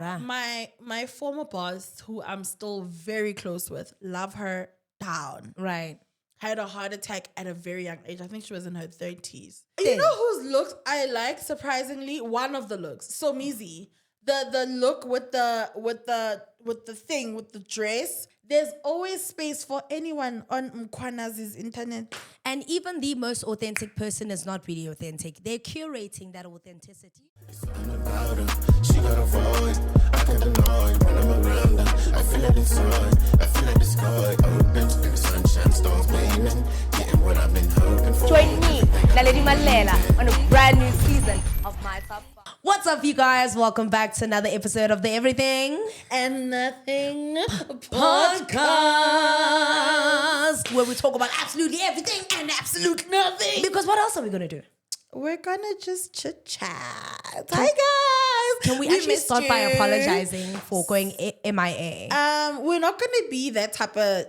my former boss, who I'm still very close with, love her down. Right. Had a heart attack at a very young age. I think she was in her 30s. You know whose looks I like, surprisingly? One of the looks. So Mizi. The look with the thing, with the dress. There's always space for anyone on Mkwanazi's internet. And even the most authentic person is not really authentic. They're curating that authenticity. Something about her, she got a void. I can't deny when I'm around her. I feel it inside, I feel like the sky open. And the sunshine starts beaming, getting what I've been hoping for. Join me, Naledi Mallela, on a brand new season of My Top 5. What's up, you guys? Welcome back to another episode of the Everything and Nothing podcast, where we talk about absolutely everything and absolute nothing. Because what else are we going to do? We're going to just chit-chat. Hi, guys. Can we actually start by apologizing for going MIA? We're not going to be that type of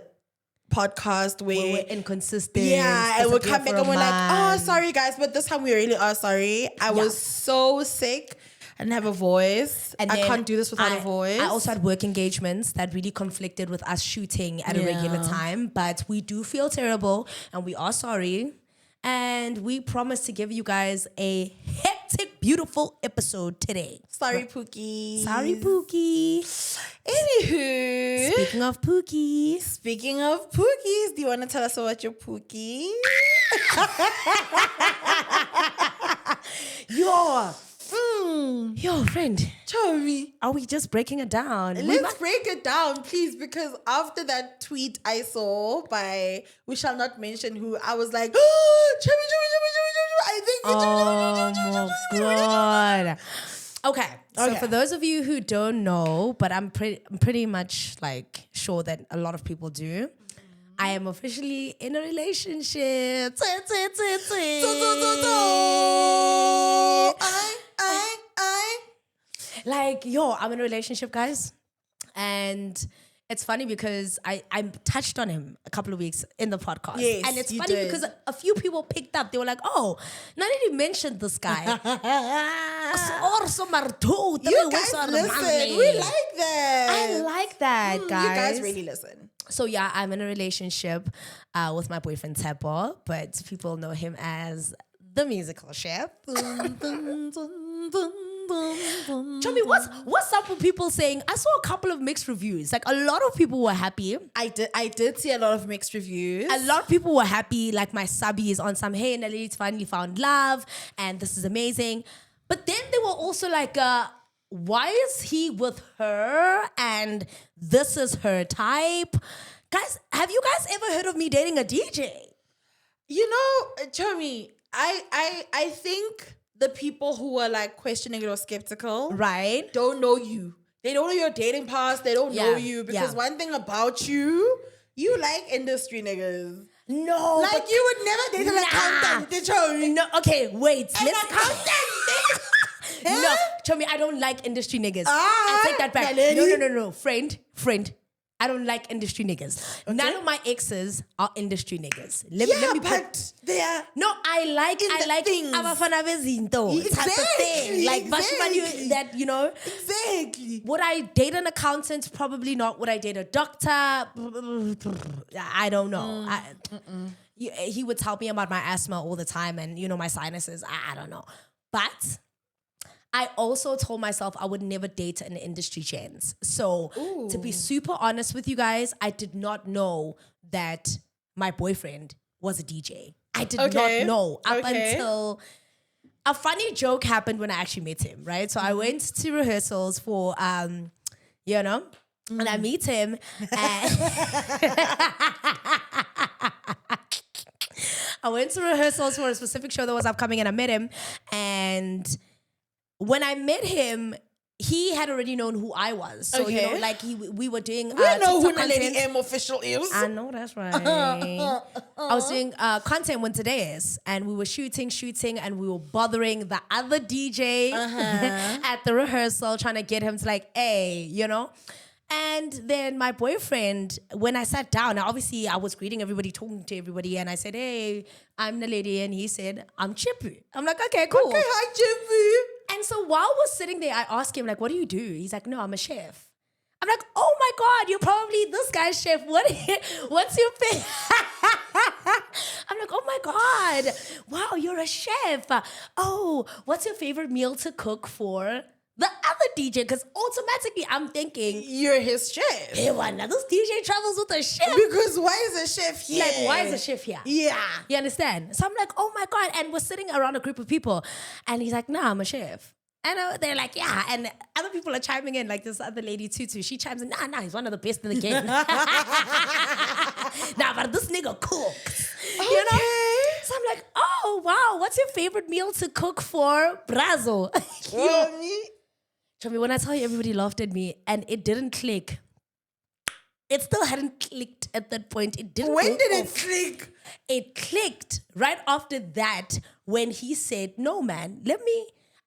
podcast where we're inconsistent. Yeah, and we'll come back and we're like, oh, sorry, guys. But this time we really are sorry. I was so sick. I didn't have a voice. And I can't do this without a voice. I also had work engagements that really conflicted with us shooting at a regular time. But we do feel terrible and we are sorry. And we promise to give you guys a hectic, beautiful episode today. Sorry, Pookie. Sorry, Pookie. Anywho. Speaking of pookies, do you want to tell us about your Pookie? Yo, friend. Tell me. Are we just breaking it down? Let's break it down, please, because after that tweet I saw by, we shall not mention who, I was like, oh, I think. Oh, my God. Okay, so for those of you who don't know, but I'm pretty much like sure that a lot of people do, I am officially in a relationship. Like, I'm in a relationship, guys. And it's funny because I touched on him a couple of weeks in the podcast. Yes, and it's funny because a few people picked up. They were like, oh, Naledi mentioned this guy. You guys listen. We like that. I like that, guys. You guys really listen. So yeah, I'm in a relationship with my boyfriend Tebo, but people know him as the musical chef. Tell me, what's up with people saying? I saw a couple of mixed reviews. Like, a lot of people were happy. I did see a lot of mixed reviews. A lot of people were happy. Like, my subby is on some, hey, Naledi's finally found love, and this is amazing. But then they were also like, why is he with her? And this is her type. Guys, have you guys ever heard of me dating a DJ? You know, Chomi, I think the people who are like questioning it or skeptical, right, don't know you. They don't know your dating past. They don't know you because one thing about you like industry niggas. No, like you would never date an accountant, did you? No, okay, wait. An accountant. No, Chomi, I don't like industry niggas. I take that back. No, friend. I don't like industry niggas. Okay. None of my exes are industry niggas. Let me but they are. No, I like abafana bezinto. Exactly. Like that, you know. Exactly. Would I date an accountant? Probably not. Would I date a doctor? I don't know. He would tell me about my asthma all the time and, you know, my sinuses. I don't know. But I also told myself I would never date an industry chance. So to be super honest with you guys, I did not know that my boyfriend was a DJ. I did not know up until a funny joke happened when I actually met him, right? So I went to rehearsals for, and I meet him. And I went to rehearsals for a specific show that was upcoming and I met him. And when I met him, he had already known who I was. So, you know, like we were doing we know who Naledi M official is. I know, that's right. I was doing content when today is. And we were shooting, and we were bothering the other DJ at the rehearsal, trying to get him to like, hey, you know. And then my boyfriend, when I sat down, obviously I was greeting everybody, talking to everybody, and I said, hey, I'm Naledi, and he said, I'm Chippy. I'm like, okay, cool. Okay, hi, Chippy. And And so while we're sitting there, I ask him, like, what do you do? He's like, no, I'm a chef. I'm like, oh my God, you're probably this guy's chef. What's your thing? I'm like, oh my God, wow, you're a chef. Oh, what's your favorite meal to cook for the other DJ? Because automatically I'm thinking, You're his chef. hey, now this DJ travels with a chef. Because why is a chef here? Like, why is a chef here? Yeah. You understand? So I'm like, oh my God. And we're sitting around a group of people. And he's like, nah, I'm a chef. And they're like, yeah. And other people are chiming in, like this other lady, Tutu. She chimes in, nah, he's one of the best in the game. Nah, but this nigga cooks. Okay. You know? So I'm like, oh, wow. What's your favorite meal to cook for Brazo? Show me, when I tell you, everybody laughed at me. And it didn't click. It still hadn't clicked at that point. It didn't. When go did it off. click? It clicked right after that when he said, no, man,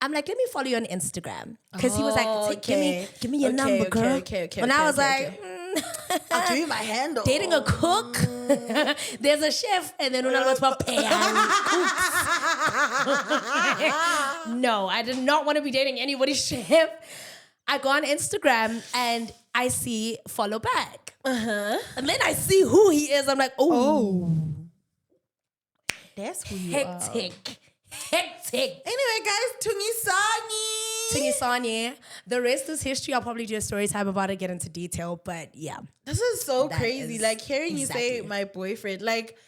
I'm like, let me follow you on Instagram. Because he was like, give me your number, girl. And I was like, I'll give you my handle. Dating a cook? There's a chef, and then una goes for pay. No, I did not want to be dating anybody's chef. I go on Instagram, and I see follow back. And then I see who he is. I'm like, oh. That's who you are. Hectic. Anyway, guys, Tungisani. The rest is history. I'll probably do a story time about it, get into detail. But yeah. This is so That crazy. is Like hearing you say exactly. my boyfriend. Like,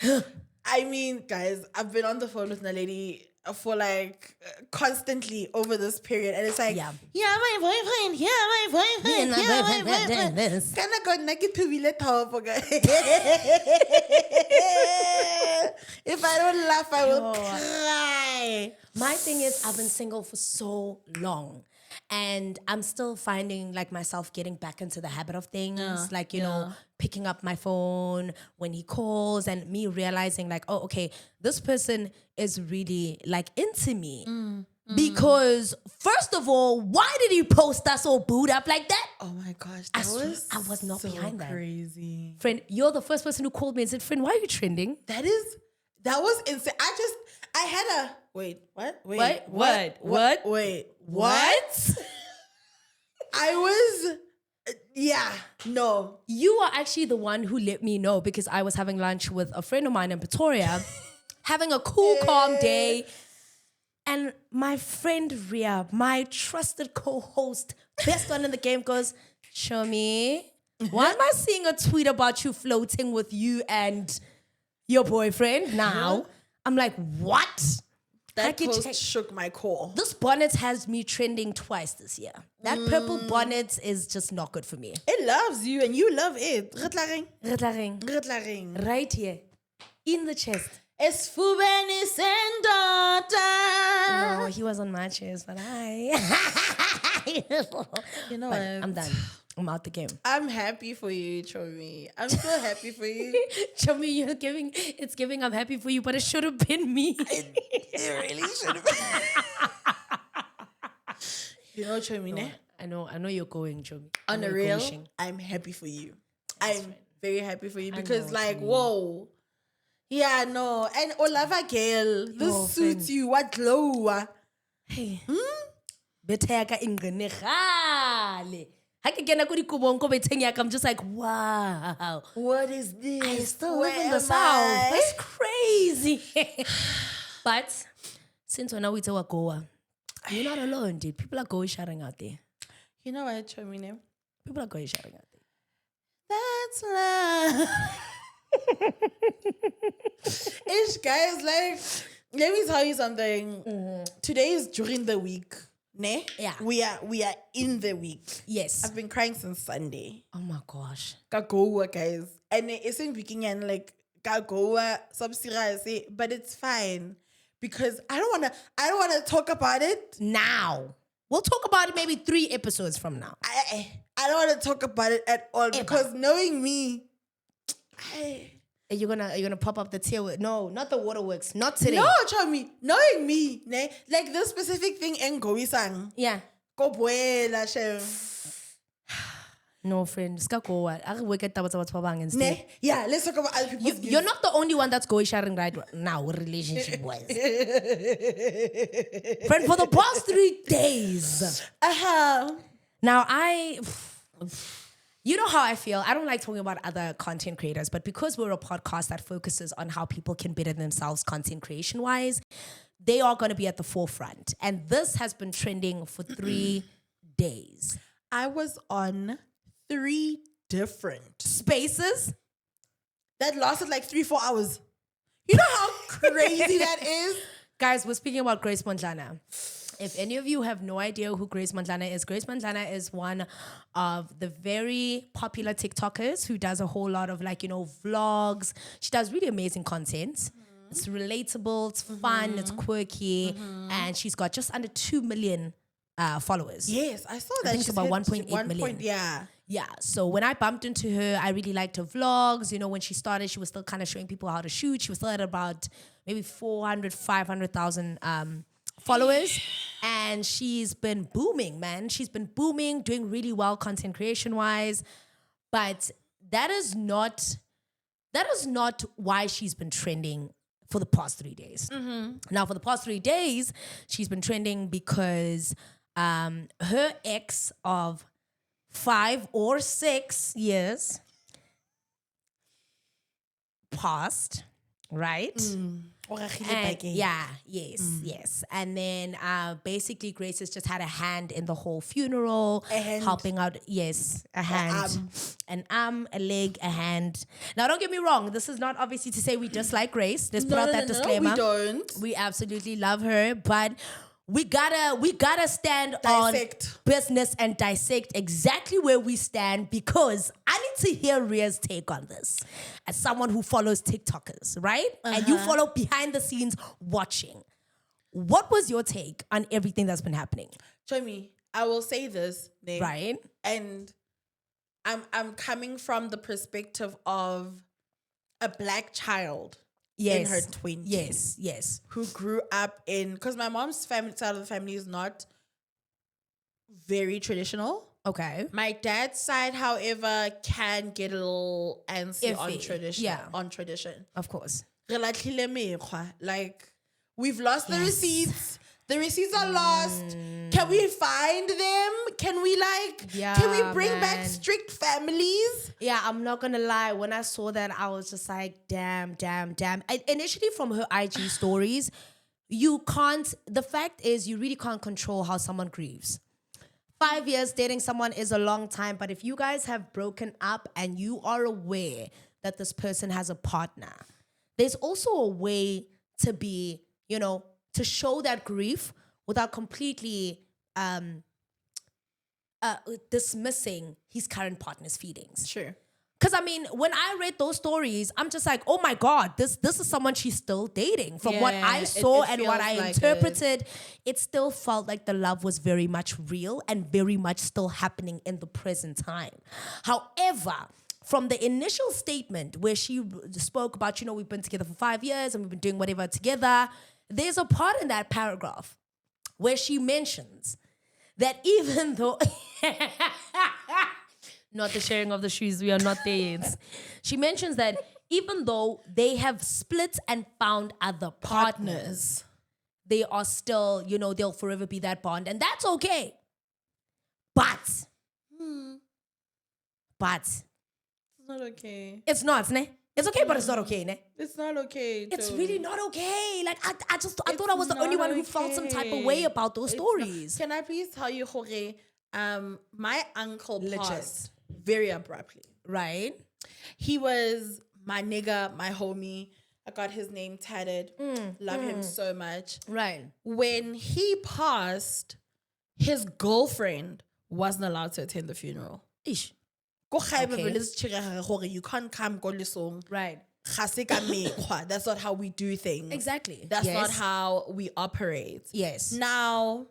I mean, guys, I've been on the phone with Naledi for like constantly over this period, and it's like, Yeah. my boyfriend, my boyfriend. This. Kind of got naked to be let off, okay? If I don't laugh, I will cry. My thing is, I've been single for so long. And I'm still finding like myself getting back into the habit of things. Like, you know, picking up my phone when he calls and me realizing like, oh, okay, this person is really like into me. Because first of all, why did he post us all booed up like that? Oh my gosh, I was not so behind that. crazy. Friend, you're the first person who called me and said, friend, why are you trending? That was insane. I had a wait. What? Wait. What? I was. Yeah. No. You are actually the one who let me know because I was having lunch with a friend of mine in Pretoria, having a cool, calm day. And my friend Ria, my trusted co-host, best one in the game, goes, show me. Why am I seeing a tweet about you floating with you and your boyfriend now? I'm like, what? That post shook my core. This bonnet has me trending twice this year. That purple bonnet is just not good for me. It loves you and you love it. Ritlaring. Right here. In the chest. Esfubeni sendota. No, he was on my chest, but You know but what? I'm done. I'm out the game. I'm happy for you, Chomi. I'm so happy for you. Chomi, it's giving I'm happy for you, but it should have been me. It really should have been. You know, Chomi, ne? I know you're going, Chomi. On the real, I'm happy for you. I'm very happy for you because, like, whoa. Yeah, no. And Olava girl, this suits you. What glow? Hey. Beteka ingenegale. I'm just like, wow. What is this? I still live in the South. That's crazy. But since we're now with our Goa, you're not alone, dude. People are going sharing out there. You know what, Chomine? People are going sharing out there. That's love. Ish, guys, like, let me tell you something. Today is during the week. Ne? Yeah. We are in the week. Yes. I've been crying since Sunday. Oh my gosh. Kagoa, guys. And it's in weekend like Kagoa subsirize, but it's fine. Because I don't wanna talk about it. Now. We'll talk about it maybe 3 episodes from now. I don't wanna talk about it at all because knowing me, Are you gonna pop up the tail? No, not the waterworks. Not today. No, Chomi. Knowing me, ne? Like this specific thing en go isang. Yeah. Go buela, chef. No, friend. Ska go what? I work at taba tsa instead. Ne? Yeah, let's talk about other people's views. You're not the only one that's going sharing right now relationship wise. Friend, for the past 3 days. Now you know how I feel. I don't like talking about other content creators, but because we're a podcast that focuses on how people can better themselves content creation wise, they are going to be at the forefront. And this has been trending for 3 days. I was on 3 different Spaces that lasted like 3-4 hours. You know how crazy that is? Guys, we're speaking about Grace Mondlana. If any of you have no idea who Grace Mondlana is one of the very popular TikTokers who does a whole lot of vlogs. She does really amazing content. Mm-hmm. It's relatable, it's fun, it's quirky, and she's got just under 2 million followers. Yes, I saw that. I think it's about 1.8 million. Yeah, so when I bumped into her, I really liked her vlogs. You know, when she started, she was still kind of showing people how to shoot. She was still at about maybe 500,000 followers. And she's been booming, man. She's been booming, doing really well content creation-wise. But that is not why she's been trending for the past 3 days. Mm-hmm. Now, for the past 3 days, she's been trending because her ex of 5 or 6 years passed, right? And yes. And then basically Grace has just had a hand in the whole funeral, helping out. Yes, a hand, an arm, a leg, a hand. Now, don't get me wrong. This is not obviously to say we dislike Grace. Let's put out that disclaimer. We don't. We absolutely love her, but we gotta stand on business and dissect exactly where we stand, because I need to hear Ria's take on this as someone who follows TikTokers, right? And you follow behind the scenes watching. What was your take on everything that's been happening? Chomi, I will say this, Nick, right? And I'm coming from the perspective of a black child. In her 20s. Yes. Who grew up because my mom's side of the family is not very traditional. Okay. My dad's side, however, can get a little antsy Iffy. on tradition. Yeah. On tradition. Of course. Like, we've lost the receipts. The receipts are lost. Can we find them? Can we bring back strict families? Yeah, I'm not gonna lie. When I saw that, I was just like, damn. Initially from her IG stories, the fact is you really can't control how someone grieves. 5 years dating someone is a long time, but if you guys have broken up and you are aware that this person has a partner, there's also a way to be, to show that grief without completely dismissing his current partner's feelings. Sure. Because, when I read those stories, I'm just like, oh my God, this is someone she's still dating. From what I saw and what I interpreted, it still felt like the love was very much real and very much still happening in the present time. However, from the initial statement where she spoke about, we've been together for 5 years and we've been doing whatever together, there's a part in that paragraph where she mentions that even though... Not the sharing of the shoes, we are not there yet. She mentions that even though they have split and found other partners, they are still, they'll forever be that bond. And that's okay. But... It's not okay. It's not, ne? It's okay, but it's not okay, ne? It's not okay. It's really not okay. Like, I thought I was the only one who felt some type of way about those stories. Can I please tell you, Jorge, my uncle passed very abruptly. Right? He was my nigga, my homie. I got his name tatted. Love him so much. Right. When he passed, his girlfriend wasn't allowed to attend the funeral. Ish. Okay. You can't come go lisong. Right. That's not how we do things. Exactly. That's not how we operate. Yes. Now,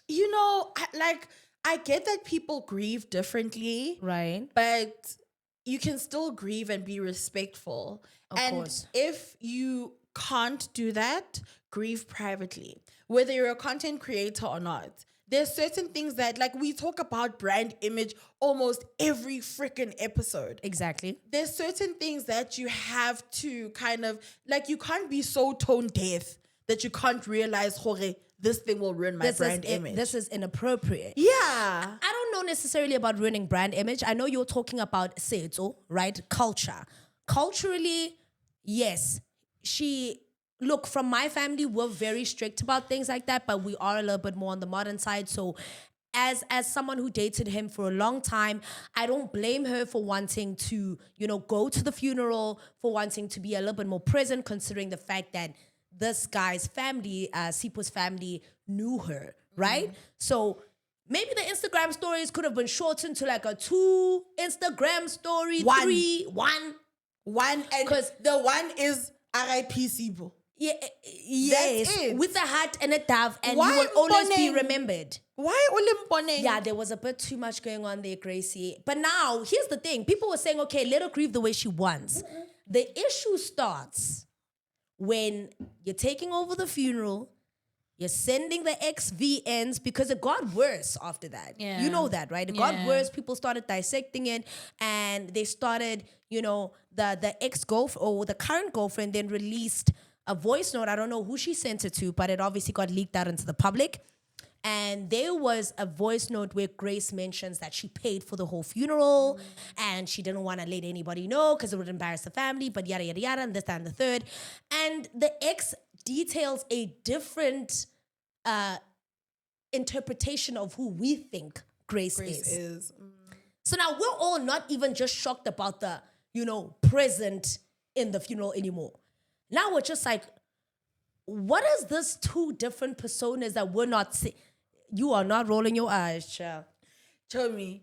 I get that people grieve differently. Right. But you can still grieve and be respectful. Of course. If you can't do that, grieve privately. Whether you're a content creator or not. there's certain things that, like, we talk about brand image almost every freaking episode. Exactly. There's certain things that you have to kind of, like, you can't be so tone deaf that you can't realize, Jorge, this thing will ruin my brand image. This is inappropriate. Yeah. I don't know necessarily about ruining brand image. I know you're talking about setso, right? Culture. Culturally, yes. Look, from my family, we're very strict about things like that, but we are a little bit more on the modern side. So as someone who dated him for a long time, I don't blame her for wanting to, go to the funeral, for wanting to be a little bit more present, considering the fact that this guy's family, Sipo's family, knew her, right? So maybe the Instagram stories could have been shortened to like a 2 Instagram story, 3, 1. One, and because the one is R.I.P. Sipo. Yeah, yes, it. with a hat and a dove, and Why you will always be Mponeng? remembered. Why Olimponing? Yeah, there was a bit too much going on there, Gracie. But now, here's the thing. People were saying, okay, let her grieve the way she wants. The issue starts when you're taking over the funeral, you're sending the XVNs, because it got worse after that. Yeah. You know that, right? It got worse. People started dissecting it, and they started, the ex-girlfriend or the current girlfriend then released a voice note. I don't know who she sent it to, but it obviously got leaked out into the public. And there was a voice note where Grace mentions that she paid for the whole funeral and she didn't want to let anybody know because it would embarrass the family, but yada, yada, yada, and this, that, and the third. And the ex details a different interpretation of who we think Grace is. So now we're all not even just shocked about the, present in the funeral anymore. Now we're just like, what is this 2 different personas that we're not seeing? You are not rolling your eyes, child. Show me.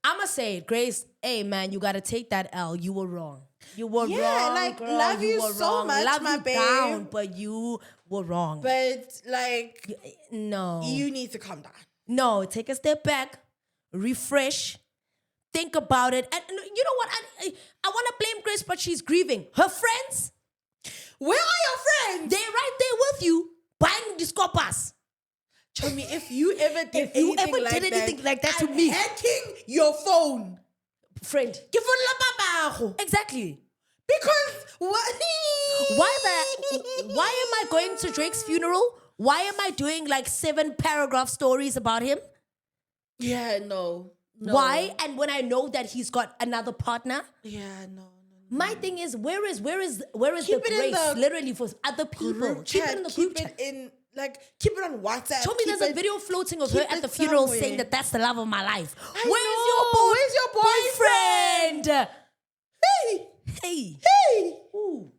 I'ma say it, Grace. Hey, man, you gotta take that L. You were wrong. You were wrong. Like, girl. love you were so wrong. much, love my you babe. down, but you were wrong. But, like, No. you need to calm down. No, take a step back, refresh, think about it. And you know what? I want to blame Grace, but she's grieving. Her friends, where are your friends? they're right there with you, buying the scopas. Tell me, if you ever did If you anything ever like did anything that, like that to I'm me. hacking your phone. Friend. Exactly. Because what? Why am I going to Drake's funeral? Why am I doing like 7 paragraph stories about him? Yeah, no. Why? And when I know that he's got another partner? Yeah, no. My thing is, where is the Keep it in grace the literally for other people? Group Keep chat, it in the keep group chat. it in, like, keep it on WhatsApp. Show me keep there's a it- video floating of her keep at the it funeral somewhere. saying that that's the love of my life. Where's your boyfriend? Hey! Hey. Ooh.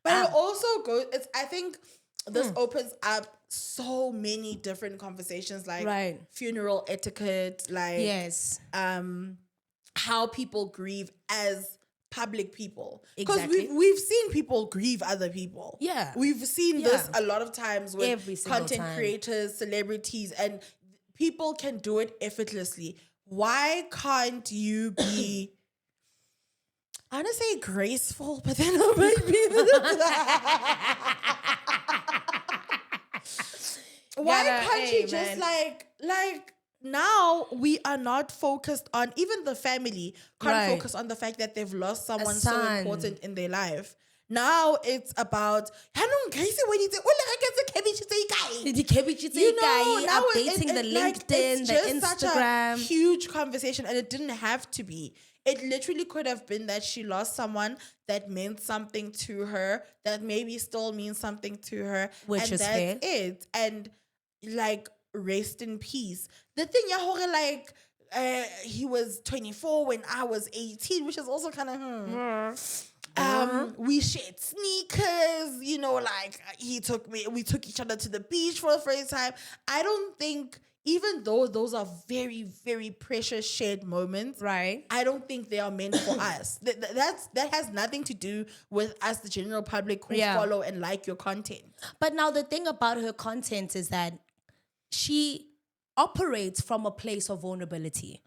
But it also goes, I think this opens up so many different conversations, like Right. funeral etiquette, like Yes. how people grieve as public people. Because Exactly. we've seen people grieve other people. Yeah. We've seen this a lot of times with Every single content time. creators, celebrities, and people can do it effortlessly. Why can't you be... I want to say graceful, but then why can't you just like now we are not focused on, even the family can't Right. focus on the fact that they've lost someone so son. important in their life. Now it's about now updating the LinkedIn, the such a Instagram. huge conversation, and it didn't have to be. It literally could have been that she lost someone that meant something to her, that maybe still means something to her, Which and is that's fair. it. And like, rest in peace. The thing, like, he was 24 when I was 18, which is also kind of we shared sneakers, like we took each other to the beach for the first time. I don't think, even though those are very, very precious shared moments, Right. I don't think they are meant for us. That has nothing to do with us, the general public who follow and like your content. But now the thing about her content is that she operates from a place of vulnerability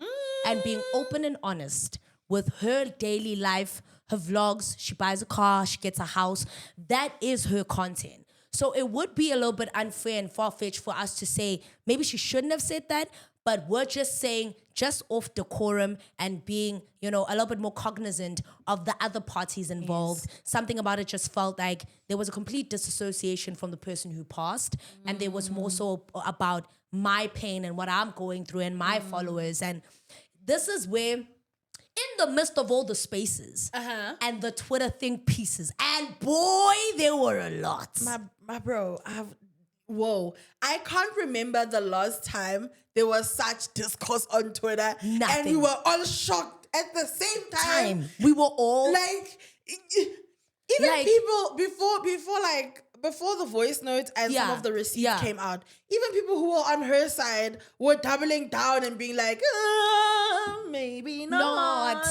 and being open and honest with her daily life, her vlogs. She buys a car, she gets a house. That is her content. So it would be a little bit unfair and far-fetched for us to say, maybe she shouldn't have said that, but we're just saying, just off decorum and being, a little bit more cognizant of the other parties involved. Yes. Something about it just felt like there was a complete disassociation from the person who passed. And there was more so about my pain and what I'm going through and my followers. And this is where, in the midst of all the spaces and the Twitter think pieces, and boy, there were a lot. My bro, whoa. I can't remember the last time there was such discourse on Twitter. Nothing. And we were all shocked at the same time. We were all like, even people before the voice notes and some of the receipts came out, even people who were on her side were doubling down and being like, maybe not.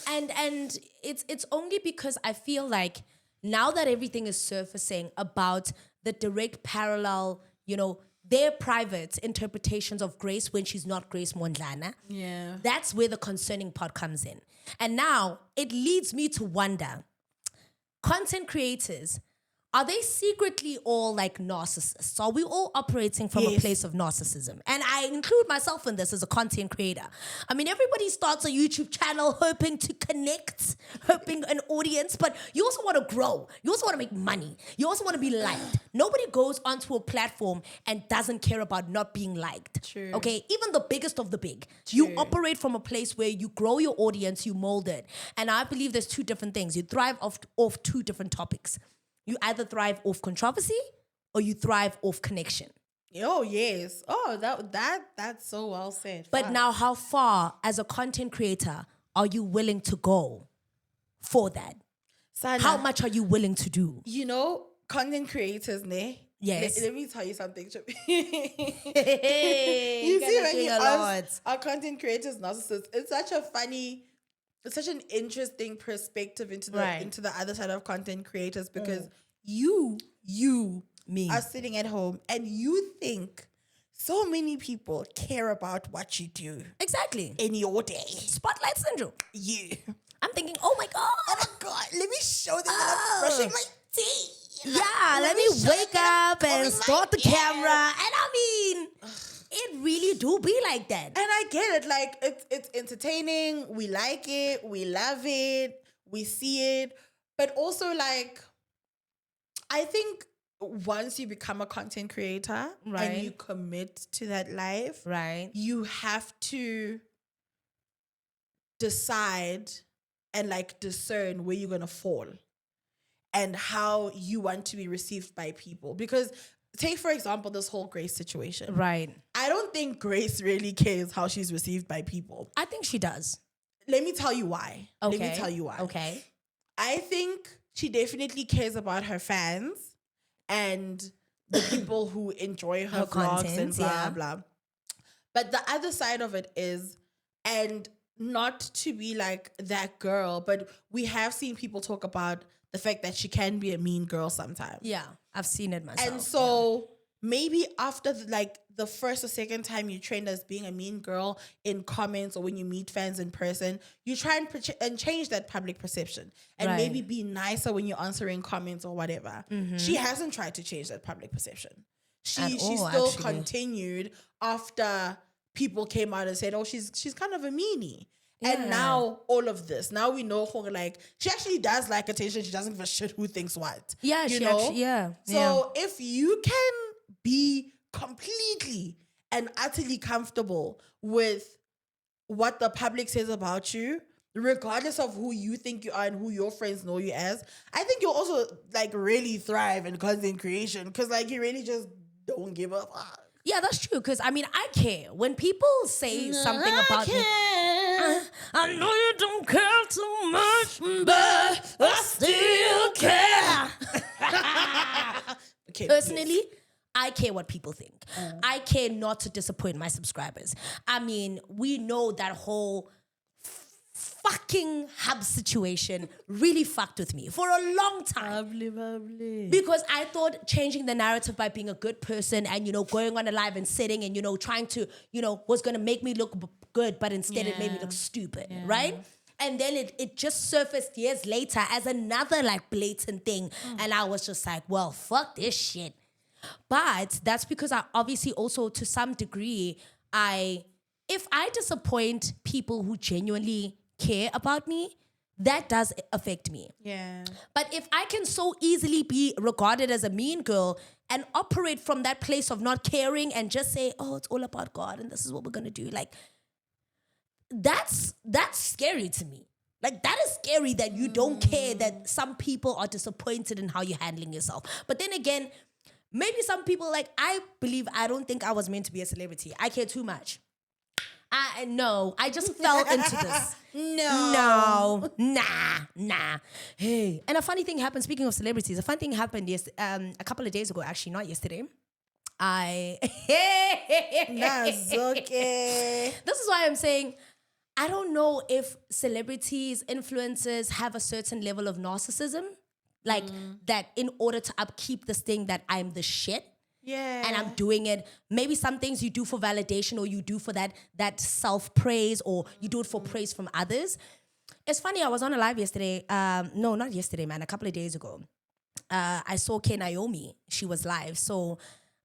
And it's only because I feel like now that everything is surfacing about the direct parallel, their private interpretations of Grace when she's not Grace Mondlana. Yeah. That's where the concerning part comes in. And now it leads me to wonder, content creators, are they secretly all like narcissists? Are we all operating from a place of narcissism? And I include myself in this as a content creator. I mean, everybody starts a YouTube channel hoping to connect, hoping an audience, but you also want to grow. You also want to make money. You also want to be liked. Nobody goes onto a platform and doesn't care about not being liked. True. Okay? Even the biggest of the big. True. You operate from a place where you grow your audience, you mold it. And I believe there's two different things. You thrive off two different topics. You either thrive off controversy or you thrive off connection. Oh, yes. Oh, that's so well said. But now how far as a content creator are you willing to go for that? Sana, how much are you willing to do? Content creators, ne? Yes. Let me tell you something. Hey, you see when you ask our content creators narcissists, it's such an interesting perspective into the other side of content creators, because you are sitting at home and you think so many people care about what you do. Exactly. In your day. Spotlight syndrome. You. I'm thinking, oh my God, let me show them that I'm brushing my teeth. Yeah, let me wake up and start the camera. And I mean, it really do be like that. And I get it. Like, it's entertaining. We like it. We love it. We see it. But also, like, I think once you become a content creator and you commit to that life, you have to decide and, like, discern where you're going to fall and how you want to be received by people. Because take, for example, this whole Grace situation. Right. I don't think Grace really cares how she's received by people. I think she does. Let me tell you why. Okay. I think she definitely cares about her fans and the people who enjoy her vlogs content, and blah, blah. But the other side of it is, and not to be like that girl, but we have seen people talk about the fact that she can be a mean girl sometimes. Yeah, I've seen it myself. And so maybe after the first or second time you trained as being a mean girl in comments or when you meet fans in person, you try and change that public perception and maybe be nicer when you're answering comments or whatever. Mm-hmm. She hasn't tried to change that public perception. She still continued after people came out and said, oh, she's kind of a meanie. Yeah. And now all of this. Now we know her, like, she actually does like attention. She doesn't give a shit who thinks what. Yeah, So if you can be completely and utterly comfortable with what the public says about you, regardless of who you think you are and who your friends know you as, I think you'll also, like, really thrive in content creation, because, like, you really just don't give a fuck. Yeah, that's true. Because, I mean, I care. When people say something about me, I know you don't care too much, but I still care. Okay, personally, I care what people think. I care not to disappoint my subscribers. I mean, we know that whole fucking hub situation really fucked with me for a long time. Lovely. Because I thought changing the narrative by being a good person and, going on a live and sitting and, trying to, was going to make me look good, but instead it made me look stupid, right? And then it just surfaced years later as another like blatant thing. And I was just like, well, fuck this shit. But that's because I obviously also to some degree, if I disappoint people who genuinely care about me, that does affect me. Yeah. But if I can so easily be regarded as a mean girl and operate from that place of not caring and just say, oh, it's all about God and this is what we're going to do. Like, that's scary to me. Like, that is scary that you don't care that some people are disappointed in how you're handling yourself. But then again, maybe some people, like, I don't think I was meant to be a celebrity. I care too much. No, I just fell into this. No, nah. Hey, and a funny thing happened, speaking of celebrities, a funny thing happened a couple of days ago, actually, not yesterday. That's okay. This is why I'm saying, I don't know if celebrities, influencers have a certain level of narcissism, like that in order to upkeep this thing that I'm the shit. Yeah. And I'm doing it. Maybe some things you do for validation or you do for that self-praise or you do it for praise from others. It's funny, I was on a live yesterday. No, not yesterday, man. A couple of days ago. I saw K Naomi. She was live. So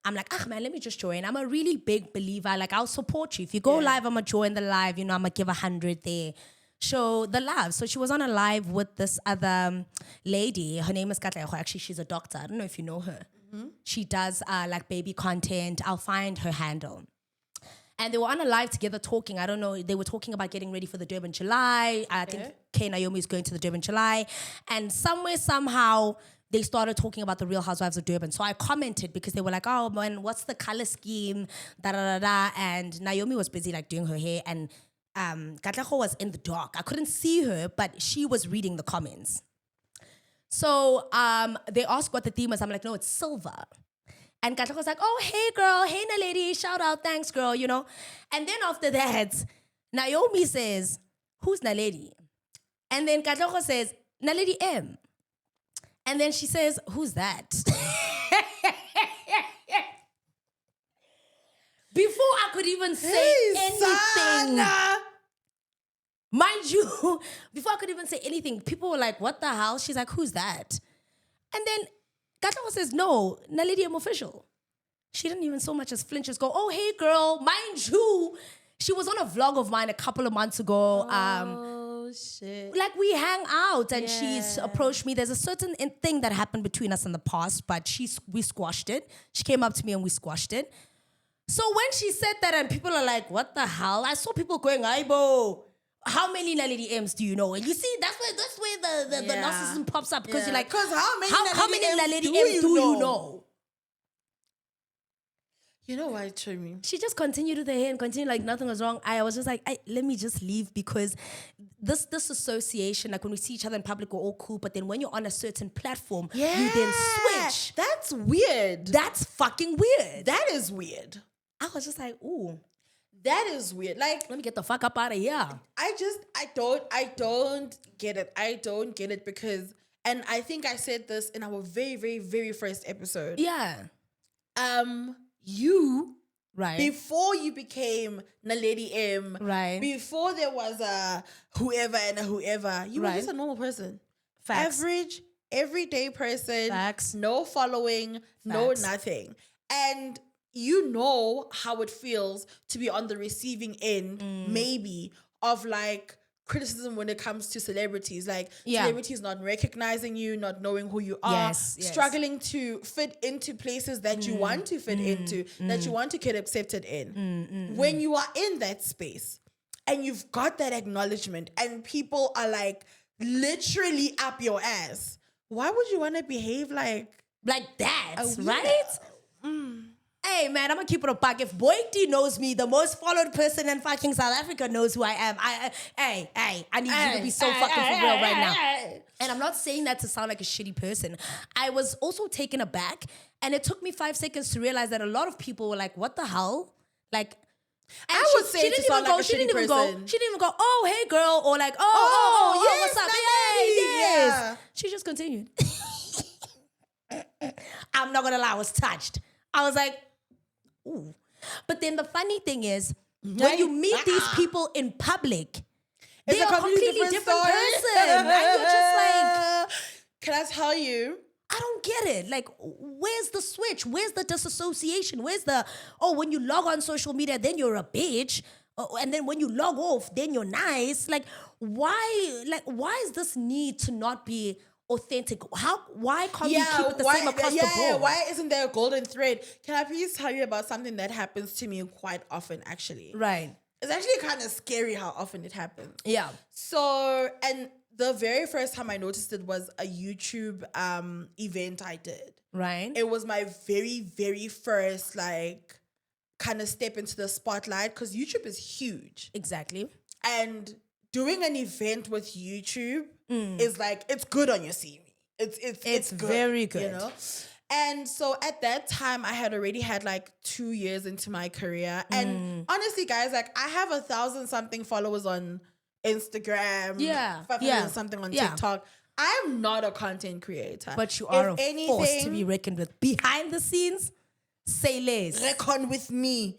I'm like, man, let me just join. I'm a really big believer. Like, I'll support you. If you go live, I'm going to join the live. You know, I'm going to give 100 there. Show the love. So she was on a live with this other lady. Her name is Katleho. Actually, she's a doctor. I don't know if you know her. She does like baby content. I'll find her handle. And they were on a live together talking. I don't know. They were talking about getting ready for the Durban July. I think K Naomi is going to the Durban July. And somehow, they started talking about the Real Housewives of Durban. So I commented because they were like, oh, man, what's the color scheme? Da-da-da-da. And Naomi was busy like doing her hair. And Katleho was in the dark. I couldn't see her, but she was reading the comments. So they asked what the theme was. I'm like, no, it's silver. And Katleho was like, oh, hey, girl. Hey, Naledi. Shout out. Thanks, girl, you know. And then after that, Naomi says, who's Naledi? And then Katleho says, Naledi M. And then she says, who's that? Before I could even say anything, mind you, before I could even say anything, people were like, what the hell? She's like, who's that? And then Katleho says, no, Naledi M official. She didn't even so much as flinch as go, oh, hey, girl, mind you, she was on a vlog of mine a couple of months ago. Oh, shit. Like, we hang out and she's approached me. There's a certain thing that happened between us in the past, but we squashed it. She came up to me and we squashed it. So when she said that and people are like, what the hell? I saw people going, Aibo, how many Naledi M's do you know? And you see, that's where the narcissism pops up because you're like, because how many Naledi M's do you know? You know why, Chumi? She just continued with her hair and continued like nothing was wrong. I was just like, let me just leave because this association, like when we see each other in public, we're all cool. But then when you're on a certain platform, you then switch. That's weird. That's fucking weird. That is weird. I was just like, ooh. That is weird. Like, let me get the fuck up out of here. I don't get it. I don't get it because, and I think I said this in our very, very, very first episode. Yeah. You, right, before you became Naledi M, right, before there was a whoever and a whoever, you were just a normal person. Facts. Average, everyday person. Facts. No following, no nothing. And you know how it feels to be on the receiving end, maybe, of like criticism when it comes to celebrities. Like celebrities not recognizing you, not knowing who you are, struggling to fit into places that you want to fit into, that you want to get accepted in. When you are in that space and you've got that acknowledgement and people are like literally up your ass, why would you want to behave like that, right? Hey, man, I'm going to keep it a buck. If Boyki knows me, the most followed person in fucking South Africa knows who I am. I need you to be so fucking for real right now. And I'm not saying that to sound like a shitty person. I was also taken aback, and it took me 5 seconds to realize that a lot of people were like, what the hell? Like, I would say to sound like a shitty person. She didn't even go, oh, hey, girl, or like, oh, yes, what's up? Yes. Yeah. She just continued. I'm not going to lie, I was touched. I was like, ooh. But then the funny thing is, when you meet these people in public, It's They're a completely different person. And you're just like, can I tell you? I don't get it. Like, where's the switch? Where's the disassociation? Where's the, when you log on social media, then you're a bitch. And then when you log off, then you're nice. Like, why is this need to not be authentic? Why can't we keep it the same across the board? Why isn't there a golden thread? Can I please tell you about something that happens to me quite often, actually? Right. It's actually kind of scary how often it happens. Yeah. So, and the very first time I noticed it was a YouTube event I did. Right. It was my very, very first, like, kind of step into the spotlight because YouTube is huge. Exactly. And doing an event with YouTube is like, it's good on your CV. It's good, very good. You know? And so at that time, I had already had like 2 years into my career. And honestly, guys, like I have 1,000-something followers on Instagram. Yeah. 500 something on TikTok. I'm not a content creator. But you are force to be reckoned with. Behind the scenes, say less. Reckon with me.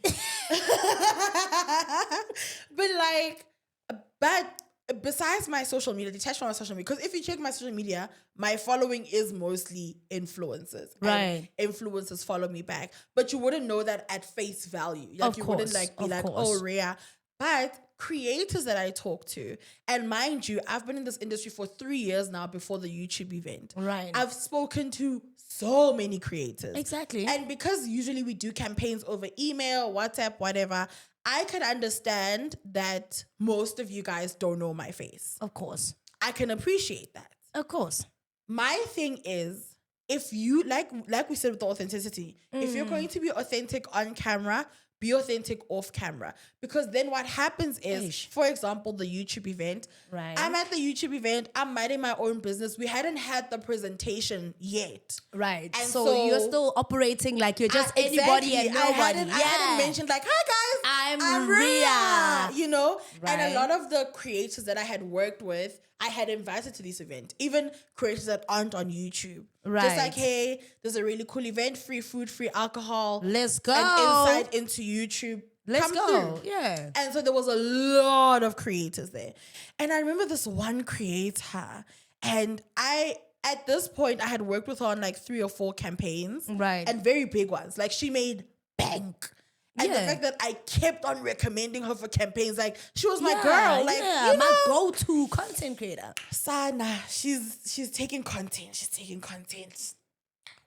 But besides my social media, detached from my social media, because if you check my social media, my following is mostly influencers. Right. And influencers follow me back. But you wouldn't know that at face value. Like you wouldn't be like, oh, Rhea. But creators that I talk to, and mind you, I've been in this industry for 3 years now before the YouTube event. Right. I've spoken to so many creators. Exactly. And because usually we do campaigns over email, WhatsApp, whatever, I can understand that most of you guys don't know my face. Of course. I can appreciate that. Of course. My thing is, if you, like we said with the authenticity, if you're going to be authentic on camera, be authentic off camera. Because then what happens is, for example, the YouTube event. Right. I'm at the YouTube event. I'm minding my own business. We hadn't had the presentation yet. Right. And so you're still operating like you're just anybody and nobody. I hadn't mentioned like, hi guys, I'm Rhea. You know? Right. And a lot of the creators that I had worked with, I had invited to this event. Even creators that aren't on YouTube. Right. Just like, hey, there's a really cool event, free food, free alcohol. Let's go. And insight into YouTube. Let's go. Through. Yeah. And so there was a lot of creators there. And I remember this one creator, and at this point, I had worked with her on like 3 or 4 campaigns. Right. And very big ones. Like she made bank. And the fact that I kept on recommending her for campaigns, like she was my girl. Like, you know, my go-to content creator. Sana, she's taking content. She's taking content.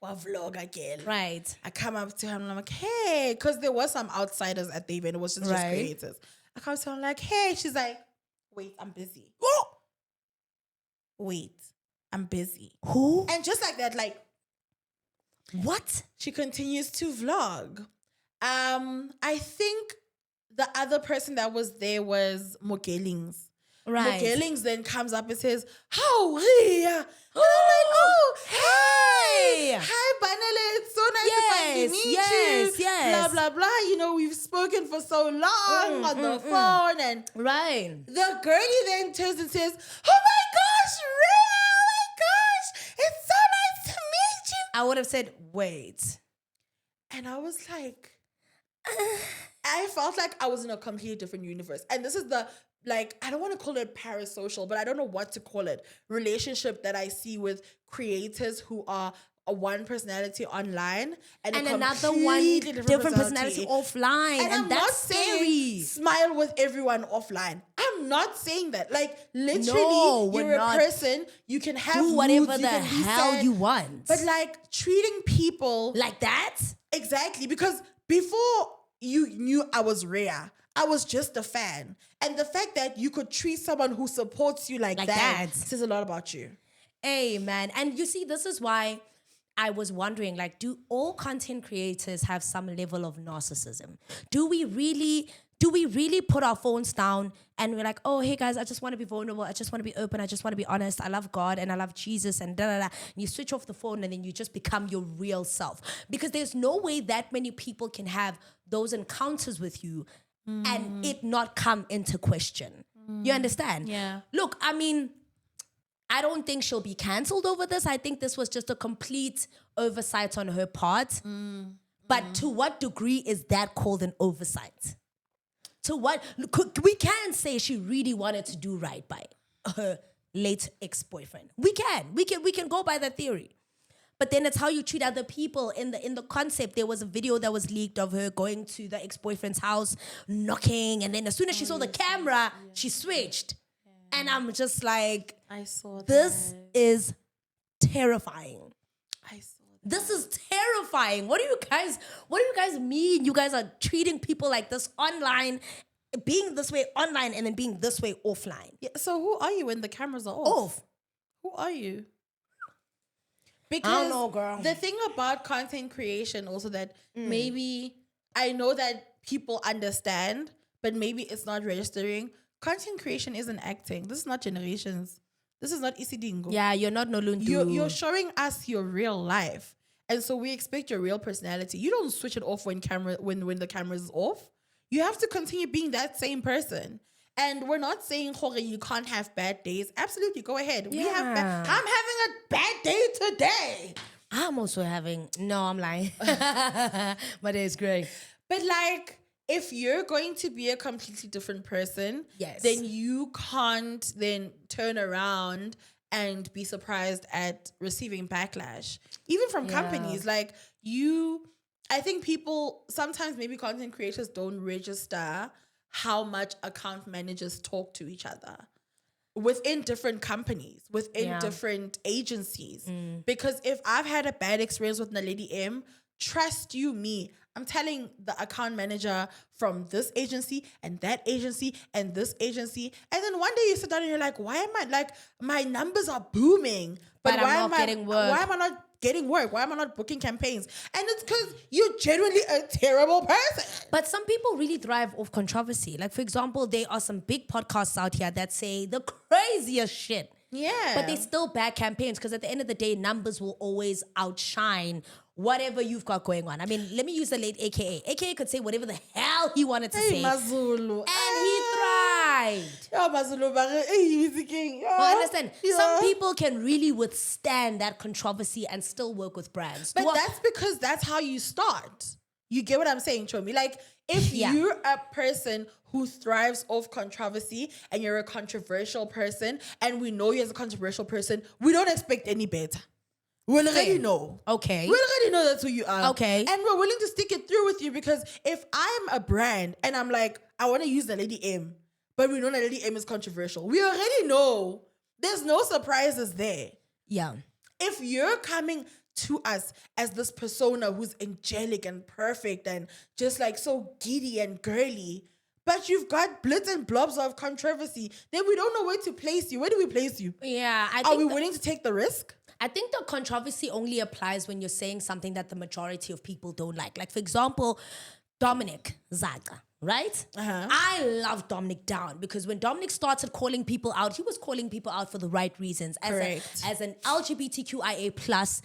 Well, vlogger girl. Right. I come up to her and I'm like, hey, because there was some outsiders at the event. It was just creators. I come to her and I'm like, hey. She's like, wait, I'm busy. Oh! Wait, I'm busy. Who? And just like that, like, what? She continues to vlog. I think the other person that was there was Mogelings. Right. Mogelings then comes up and says, "How Rhea?" And I'm like, "Oh, hey, hi, Banele. It's so nice to finally meet you. Yes. Blah blah blah. You know, we've spoken for so long on the phone." And the girlie then turns and says, "Oh my gosh, Rhea! Oh my gosh, it's so nice to meet you." I would have said, "Wait," and I was like. I felt like I was in a completely different universe. And this is the, like, I don't want to call it parasocial, but I don't know what to call it. Relationship that I see with creators who are a one personality online and another one different personality offline. And that's not scary. Smile with everyone offline. I'm not saying that. Like, literally, you're a person. You can have do whatever moods, the hell you want. But like treating people like that? Exactly. Because before you knew I was Rhea, I was just a fan. And the fact that you could treat someone who supports you like that says a lot about you. Hey, man. And you see, this is why I was wondering, like, do all content creators have some level of narcissism? Do we really put our phones down and we're like, oh, hey guys, I just want to be vulnerable. I just want to be open. I just want to be honest. I love God and I love Jesus and da da da. And you switch off the phone and then you just become your real self. Because there's no way that many people can have those encounters with you and it not come into question. You understand? Yeah. Look, I mean, I don't think she'll be cancelled over this. I think this was just a complete oversight on her part. But to what degree is that called an oversight? to what we can say she really wanted to do right by her late ex-boyfriend. We can go by that theory. But then it's how you treat other people. In the concept, there was a video that was leaked of her going to the ex-boyfriend's house, knocking, and then as soon as she saw the camera, she switched. Yeah. And I'm just like, I saw that. This is terrifying. I saw that. This is terrifying. What do you guys mean? You guys are treating people like this online, being this way online and then being this way offline. Yeah, so who are you when the cameras are off? Who are you? Because I don't know, girl. The thing about content creation also that maybe I know that people understand, but maybe it's not registering. Content creation isn't acting. This is not generations. This is not Isidingo. Yeah, you're not Noluntu. You're showing us your real life. And so we expect your real personality. You don't switch it off when the camera is off. You have to continue being that same person. And we're not saying, Jorge, you can't have bad days. Absolutely, go ahead. Yeah. I'm having a bad day today. I'm also having, no, I'm lying. My day is great. But like, if you're going to be a completely different person, yes, then you can't then turn around and be surprised at receiving backlash. Even from companies. Like I think people, sometimes maybe content creators don't register how much account managers talk to each other within different companies, within different agencies. Because if I've had a bad experience with Naledi M, trust you me, I'm telling the account manager from this agency and that agency and this agency. And then one day you sit down and you're like, why am I like, my numbers are booming, but I'm not getting work. Why am I not getting work? Why am I not booking campaigns? And it's because you're genuinely a terrible person. But some people really thrive off controversy. Like, for example, there are some big podcasts out here that say the craziest shit. Yeah. But they still back campaigns because at the end of the day, numbers will always outshine whatever you've got going on. I mean, let me use the late AKA. AKA could say whatever the hell he wanted to say. Mazulu. And he thrived. Yeah, Mazulu. He's the king. Well, understand, some people can really withstand that controversy and still work with brands. But that's because that's how you start. You get what I'm saying, Chomi? Like, if you're a person who thrives off controversy and you're a controversial person and we know you as a controversial person, we don't expect any better. We already know. Okay. We already know that's who you are. Okay. And we're willing to stick it through with you because if I'm a brand and I'm like, I want to use Naledi M, but we know Naledi M is controversial, we already know. There's no surprises there. Yeah. If you're coming to us as this persona who's angelic and perfect and just like so giddy and girly, but you've got blitz and blobs of controversy, then we don't know where to place you. Where do we place you? Yeah. Are we willing to take the risk? I think the controversy only applies when you're saying something that the majority of people don't like. Like, for example, Dominic Zaga, right? I love Dominic down because when Dominic started calling people out, he was calling people out for the right reasons. As an LGBTQIA plus,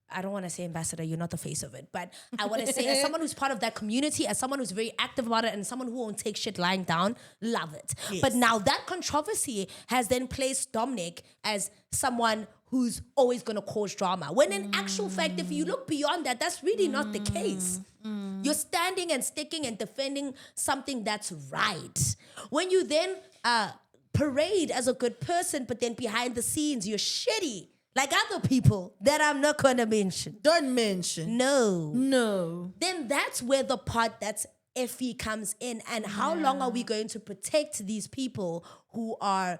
I don't want to say ambassador, you're not the face of it, but I want to say as someone who's part of that community, as someone who's very active about it, and someone who won't take shit lying down, love it. Yes. But now that controversy has then placed Dominic as someone who's always going to cause drama. When in actual fact, if you look beyond that, that's really not the case. You're standing and sticking and defending something that's right. When you then parade as a good person, but then behind the scenes, you're shitty. Like other people that I'm not going to mention. Don't mention. No. Then that's where the part that's iffy comes in. And how long are we going to protect these people who are,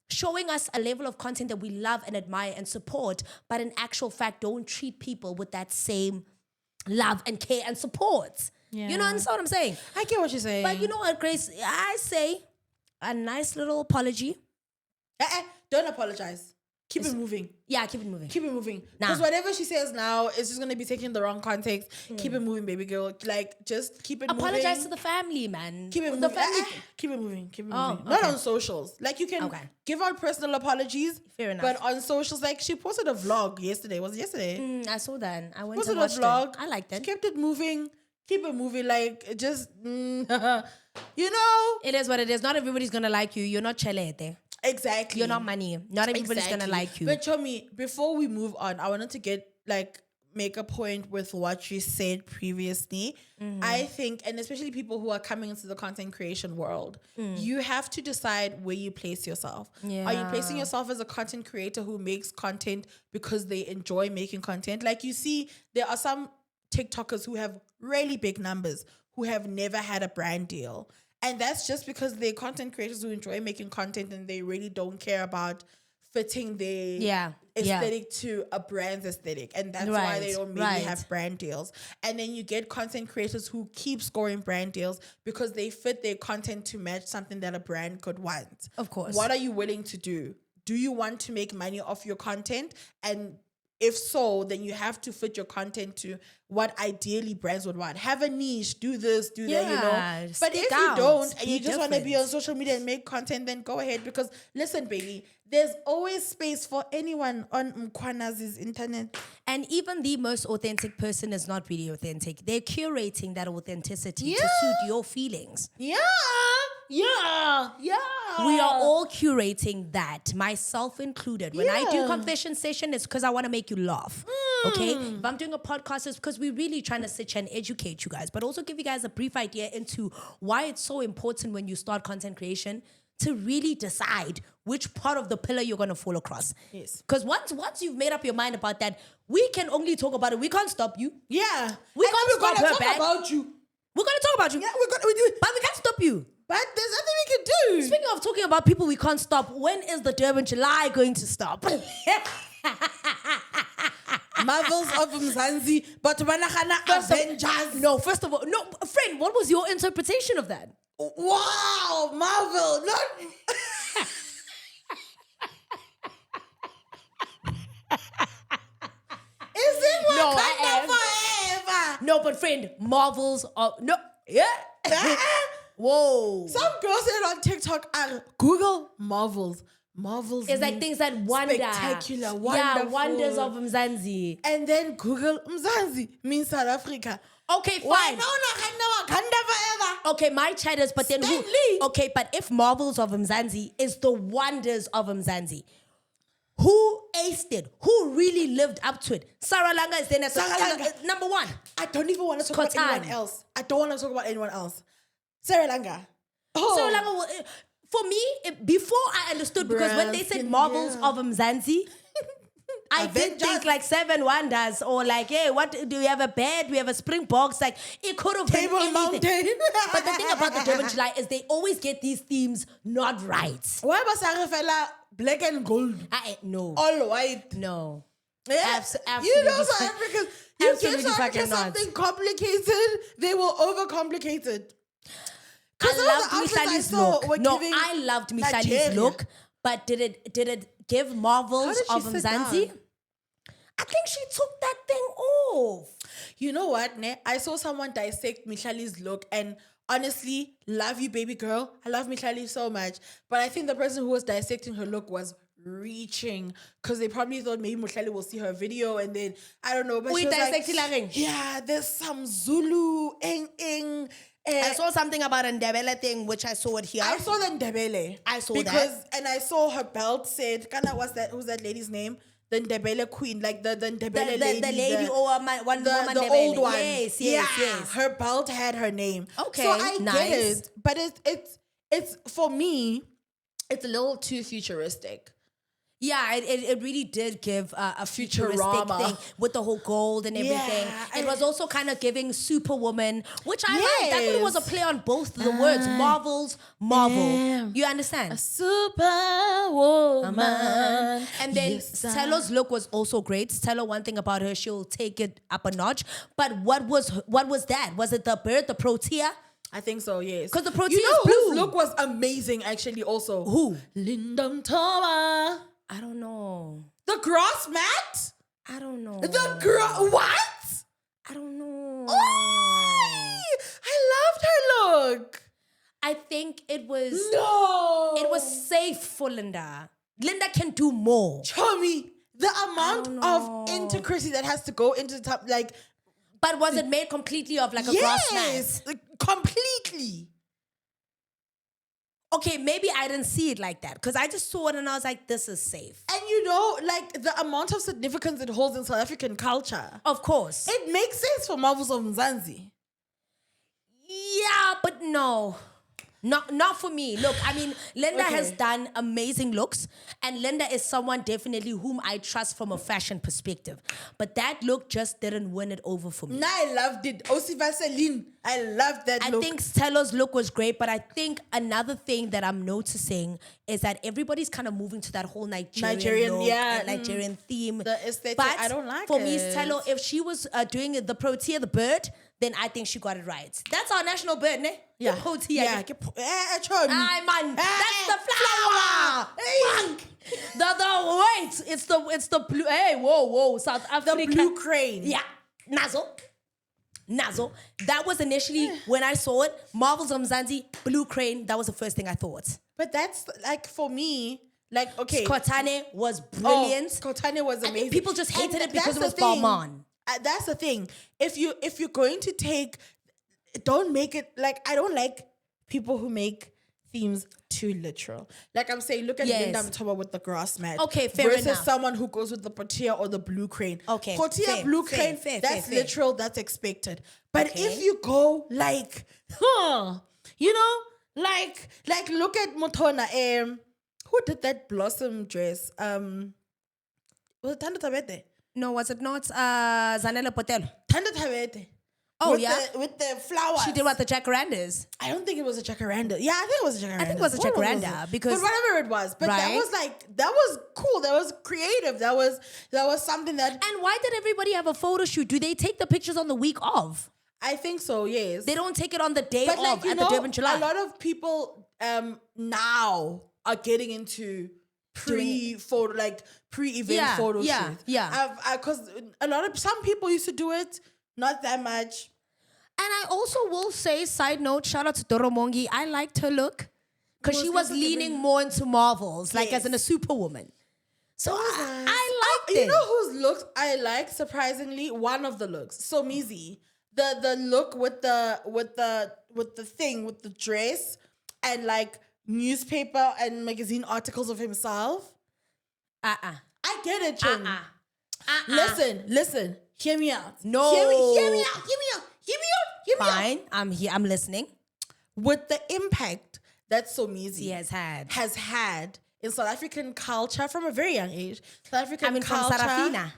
showing us a level of content that we love and admire and support, but in actual fact don't treat people with that same love and care and support. Yeah. You know what I'm saying? I get what you're saying. But you know what, Grace? I say a nice little apology. Don't apologize. Keep it moving. Yeah, keep it moving. Keep it moving. Because whatever she says now is just going to be taken in the wrong context. Keep it moving, baby girl. Like, just keep it moving. Apologize to the family, man. Keep it moving. Keep it moving. Keep it moving. Not on socials. Like, you can give out personal apologies. Fair enough. But on socials, like, she posted a vlog yesterday. Was it yesterday? I saw that. I went posted to watch a vlog. I liked it. She kept it moving. Keep it moving. Like, just, It is what it is. Not everybody's going to like you. You're not chelete. Exactly. You're not money. Not everybody's going to like you. But Chomi, before we move on, I wanted to get, like, make a point with what you said previously. I think, and especially people who are coming into the content creation world, you have to decide where you place yourself. Are you placing yourself as a content creator who makes content because they enjoy making content? Like you see, there are some TikTokers who have really big numbers who have never had a brand deal. And that's just because they're content creators who enjoy making content and they really don't care about fitting their aesthetic to a brand's aesthetic. And that's why they don't really have brand deals. And then you get content creators who keep scoring brand deals because they fit their content to match something that a brand could want. Of course. What are you willing to do? Do you want to make money off your content? And if so, then you have to fit your content to what ideally brands would want. Have a niche, do this, do that, you know. But if you don't and you just want to be on social media and make content, then go ahead. Because listen, baby, there's always space for anyone on Mkwanazi's internet. And even the most authentic person is not really authentic. They're curating that authenticity to suit your feelings. Yeah. We are all curating that, myself included. When I do confession session, it's because I want to make you laugh. Okay? If I'm doing a podcast, it's because we're really trying to sit here and educate you guys, but also give you guys a brief idea into why it's so important when you start content creation to really decide which part of the pillar you're going to fall across. Yes. Because once you've made up your mind about that, we can only talk about it. We can't stop you. Yeah. We can't stop her back. About you. We're going to talk about you. Yeah, we do it. But we can't stop you. But there's nothing we can do. Speaking of talking about people we can't stop, when is the Durban July going to stop? Marvels of Mzansi, but Manahana Avengers. No, first of all, friend, what was your interpretation of that? Wow, Marvel, not. Is it Wakanda forever? No, but friend, Marvels are Whoa. Some girls said on TikTok, Google Marvels. Marvels is like things that wonder. Spectacular, wonderful. Yeah, wonders of Mzansi. And then Google Mzansi means South Africa. Okay, fine. Why no Wakanda forever? Okay, my chat is, but then who? Okay, but if Marvels of Mzansi is the wonders of Mzansi, who aced it? Who really lived up to it? Sarah Langa is then at number one. I don't even want to talk about anyone else. I don't want to talk about anyone else. Sarah Langa. Sarah Langa, for me, before I understood, because when they said Marvels of Mzansi, I did think like Seven Wonders or like, hey, what do we have a bed? We have a Springboks. Like it could have been anything. Mountain. But the thing about the Durban July is they always get these themes not right. Why was Sarah black and gold? No. All white. No. Yeah. Absolutely. You know South Africans. You give South Africa fucking something complicated, they will overcomplicate it. I loved Mihlali's look. No, I loved Mihlali's look, but did it give Marvels of Mzansi? I think she took that thing off. You know what, ne? I saw someone dissect Mihlali's look and honestly, love you, baby girl. I love Mihlali so much. But I think the person who was dissecting her look was reaching because they probably thought maybe Mihlali will see her video and then, I don't know. But she was like, yeah, there's some Zulu, eng. I saw something about a Ndebele thing, which I saw it here. I saw the Ndebele. I saw that. And I saw her belt said, what's that lady's name? The Ndebele queen, like the Ndebele lady. The lady the old one. Yes. Her belt had her name. Okay, so I nice. get it, but it's for me, it's a little too futuristic. Yeah, it really did give a futuristic Futurama thing with the whole gold and everything. Yeah, it was also kind of giving Superwoman, which I liked. I thought it was a play on both the words. Marvel. Yeah. You understand? A Superwoman. And then Stella's look was also great. Stella, one thing about her, she'll take it up a notch. But what was that? Was it the bird, the protea? I think so, yes. Because the protea is blue. Whose look was amazing, actually, also. Who? Lyndon Toma. I don't know. The grass mat? I don't know. What? I don't know. I loved her look. I think it was... No. It was safe for Linda. Linda can do more. Chomi, the amount of intricacy that has to go into the top, like... But was it made completely of like a grass mat? Yes, completely. Okay, maybe I didn't see it like that because I just saw it and I was like, this is safe. And you know, like the amount of significance it holds in South African culture. Of course. It makes sense for Marvels of Mzansi. Yeah, but no. Not for me. Look, I mean, Linda has done amazing looks, and Linda is someone definitely whom I trust from a fashion perspective. But that look just didn't win it over for me. Nah, I loved it. Osi Vaseline, I loved that look. I think Stella's look was great, but I think another thing that I'm noticing is that everybody's kind of moving to that whole Nigerian look and Nigerian theme. The aesthetic, but I don't like for it. me, Stella, if she was doing the Protea, the bird, then I think she got it right. That's our national bird, ne? Yeah. The Protea. Yeah. Aye, man. That's the flower. Wait, it's the blue. Hey, whoa, South Africa. The blue crane. Yeah, Nazo. That was initially when I saw it. Marvels of Mzansi, blue crane. That was the first thing I thought. But that's like for me. Like, okay. Skotane was brilliant. Skotane was amazing. I think people just hated it because it was thing. Balmain. That's the thing. If you're going to take, don't make it like, I don't like people who make themes too literal. Like I'm saying, look at Linda Mtoba with the grass mat. Okay, fair versus enough. someone who goes with the Protea or the blue crane. Okay, Protea, blue crane, that's literal, that's expected. But if you go like, you know, like look at Motona. Who did that blossom dress? Was it Thando Tabete? No, was it not Zanele Potelo? Thando Tabete. Oh, with the flowers. She did what the jacarandas. I don't think it was a jacaranda. Yeah, I think it was a jacaranda. I think it was a jacaranda because, but whatever it was, but that was cool. That was creative. That was something that. And why did everybody have a photo shoot? Do they take the pictures on the week of? I think so. Yes. They don't take it on the day but of at the Durban July. A lot of people now are getting into pre-event photo shoots. Yeah. Because some people used to do it. Not that much. And I also will say, side note, shout out to Doromongi. I liked her look because she was leaning more into Marvels, like as in a superwoman. So I liked it. You know whose looks I like, surprisingly? One of the looks. So Mizi. The look with the thing, with the dress and like newspaper and magazine articles of himself. I get it, Chun. Listen. Hear me out. No. Hear me out. Fine. I'm here. I'm listening. With the impact that Somizi has had in South African culture from a very young age. South African culture. From Sarafina.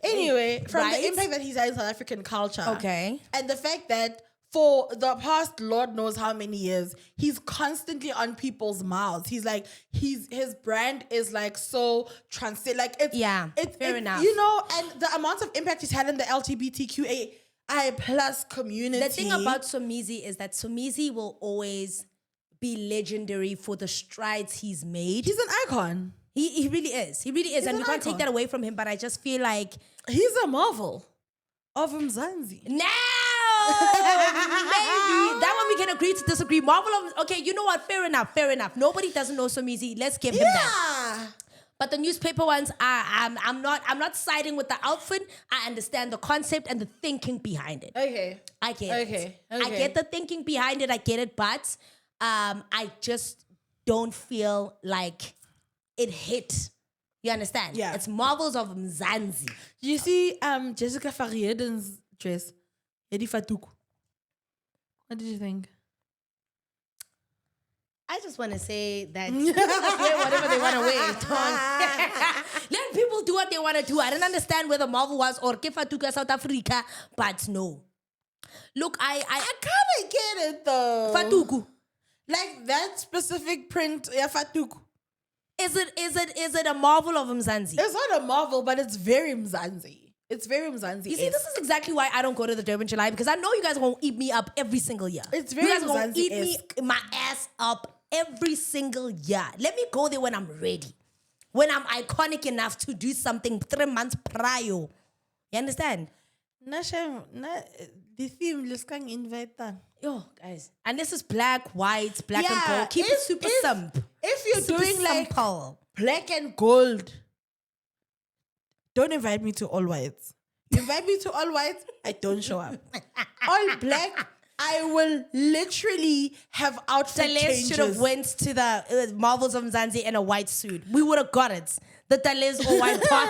Anyway, from the impact that he's had in South African culture. Okay. And the fact that for the past Lord knows how many years, he's constantly on people's mouths. He's like, his brand is like so like it's fair enough. You know, and the amount of impact he's had in the LGBTQAI plus community. The thing about Somizi is that Somizi will always be legendary for the strides he's made. He's an icon. He really is. He really is. And you can't take that away from him, but I just feel like he's a marvel of Mzansi. No! Maybe. That one we can agree to disagree. Marvel of, okay, you know what? Fair enough. Nobody doesn't know Somizi. Let's give him that. But the newspaper ones, I'm not siding with the outfit. I understand the concept and the thinking behind it. Okay. I get it. I get the thinking behind it. I get it, but I just don't feel like it hit. You understand? Yeah. It's Marvels of Mzansi. You see Jessica Farieden's dress, Eddie Fatuku. What did you think? I just want to say that people can wear whatever they want to wear. Let people do what they want to do. I didn't understand whether Marvel was or Kefatuka South Africa, but no. Look, I kind of get it though. Fatuku. Like that specific print, Fatuku. Is it a Marvel of Mzansi? It's not a Marvel, but it's very Mzansi. It's very Mzansi. You see, this is exactly why I don't go to the Durban July, because I know you guys are going to eat me up every single year. It's very Mzansi. You guys are going to eat me my ass up every single year. Let me go there when I'm ready. When I'm iconic enough to do something 3 months prior. You understand? The theme, let's go invite them. Yo, guys. And this is black, white, black and gold. Keep it super simple. If you're super doing simple. Like black and gold, don't invite me to all whites. You invite me to all white, I don't show up. All black, I will literally have outfit Tales changes. should have went to the Marvels of Mzansi in a white suit. We would have got it. The Tales or white part.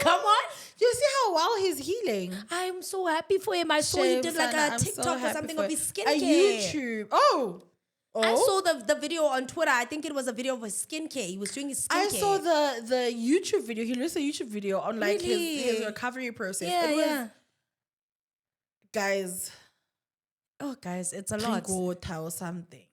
Come on. You see how well he's healing? I'm so happy for him. I saw he did like a TikTok or something of his skincare. A YouTube. Oh. I saw the video on Twitter. I think it was a video of his skincare. He was doing his skincare. I saw the YouTube video. He released a YouTube video on like his recovery process. Yeah. Guys. Oh, guys, it's a lot. Drink water or something.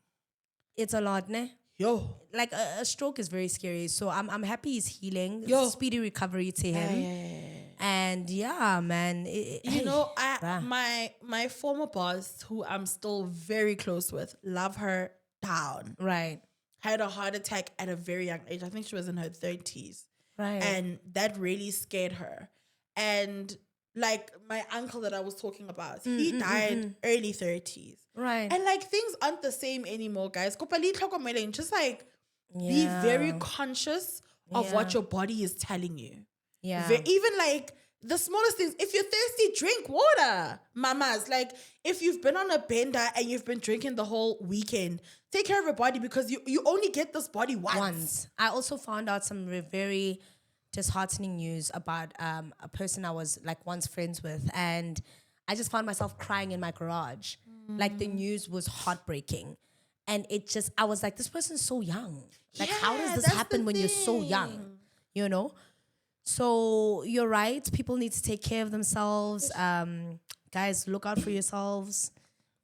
It's a lot, ne? Yo. Like a stroke is very scary. So I'm happy he's healing. Yo. Speedy recovery to him. And yeah, man. You know, my former boss, who I'm still very close with, love her down. Right. Had a heart attack at a very young age. I think she was in her 30s. Right. And that really scared her. And like my uncle that I was talking about, he died early 30s. Right. And like things aren't the same anymore, guys. Just like be very conscious of what your body is telling you. Yeah. Even like the smallest things. If you're thirsty, drink water, mamas. Like if you've been on a bender and you've been drinking the whole weekend, take care of your body because you only get this body once. I also found out some very disheartening news about a person I was like once friends with, and I just found myself crying in my garage. Like the news was heartbreaking. And I was like, this person's so young. Like how does this happen when you're so young? You know? So you're right. People need to take care of themselves. Guys, look out for yourselves.